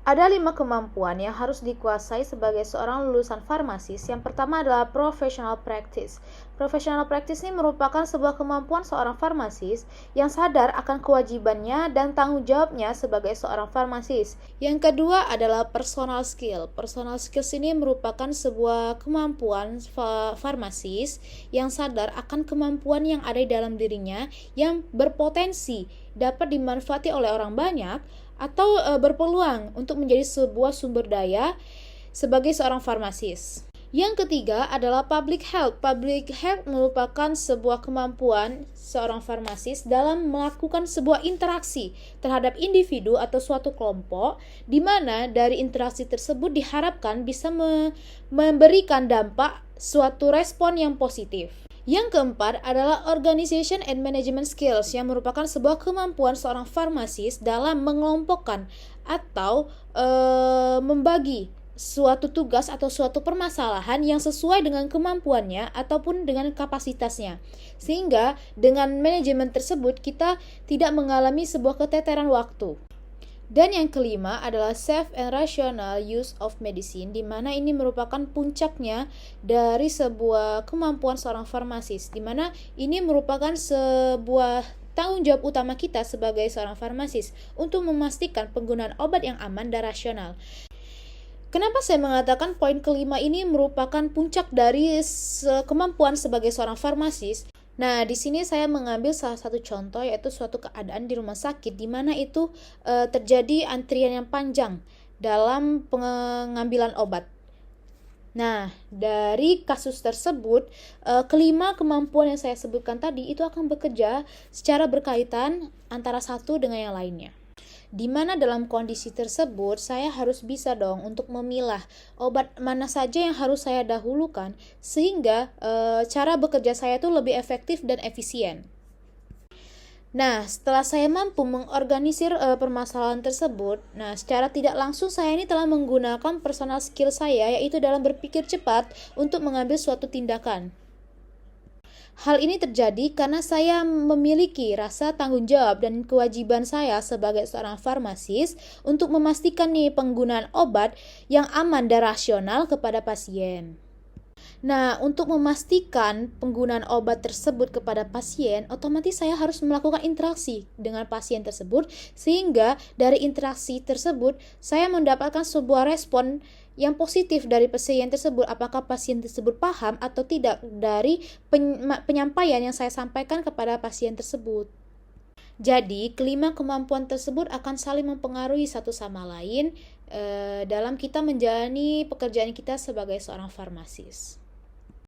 Ada 5 kemampuan yang harus dikuasai sebagai seorang lulusan farmasis. Yang pertama adalah professional practice. Professional practice ini merupakan sebuah kemampuan seorang farmasis yang sadar akan kewajibannya dan tanggung jawabnya sebagai seorang farmasis. Yang kedua adalah personal skill. Personal skills ini merupakan sebuah kemampuan farmasis yang sadar akan kemampuan yang ada di dalam dirinya yang berpotensi dapat dimanfaati oleh orang banyak atau berpeluang untuk menjadi sebuah sumber daya sebagai seorang farmasis. Yang ketiga adalah public health. Public health merupakan sebuah kemampuan seorang farmasis dalam melakukan sebuah interaksi terhadap individu atau suatu kelompok, di mana dari interaksi tersebut diharapkan bisa memberikan dampak suatu respon yang positif. Yang keempat adalah organization and management skills, yang merupakan sebuah kemampuan seorang farmasis dalam mengelompokkan atau membagi suatu tugas atau suatu permasalahan yang sesuai dengan kemampuannya ataupun dengan kapasitasnya. Sehingga dengan manajemen tersebut kita tidak mengalami sebuah keteteran waktu. Dan yang kelima adalah safe and rational use of medicine, di mana ini merupakan puncaknya dari sebuah kemampuan seorang farmasis, di mana ini merupakan sebuah tanggung jawab utama kita sebagai seorang farmasis untuk memastikan penggunaan obat yang aman dan rasional. Kenapa saya mengatakan poin kelima ini merupakan puncak dari kemampuan sebagai seorang farmasis? Nah, di sini saya mengambil salah satu contoh, yaitu suatu keadaan di rumah sakit di mana itu terjadi antrian yang panjang dalam pengambilan obat. Nah, dari kasus tersebut, kelima kemampuan yang saya sebutkan tadi itu akan bekerja secara berkaitan antara satu dengan yang lainnya. Di mana dalam kondisi tersebut saya harus bisa dong untuk memilah obat mana saja yang harus saya dahulukan sehingga cara bekerja saya itu lebih efektif dan efisien. Nah, setelah saya mampu mengorganisir permasalahan tersebut, nah secara tidak langsung saya ini telah menggunakan personal skill saya, yaitu dalam berpikir cepat untuk mengambil suatu tindakan. Hal ini terjadi karena saya memiliki rasa tanggung jawab dan kewajiban saya sebagai seorang farmasis untuk memastikan penggunaan obat yang aman dan rasional kepada pasien. Nah, untuk memastikan penggunaan obat tersebut kepada pasien, otomatis saya harus melakukan interaksi dengan pasien tersebut, sehingga dari interaksi tersebut saya mendapatkan sebuah respon yang positif dari pasien tersebut. Apakah pasien tersebut paham atau tidak dari penyampaian yang saya sampaikan kepada pasien tersebut. Jadi, kelima kemampuan tersebut akan saling mempengaruhi satu sama lain dalam kita menjalani pekerjaan kita sebagai seorang farmasis.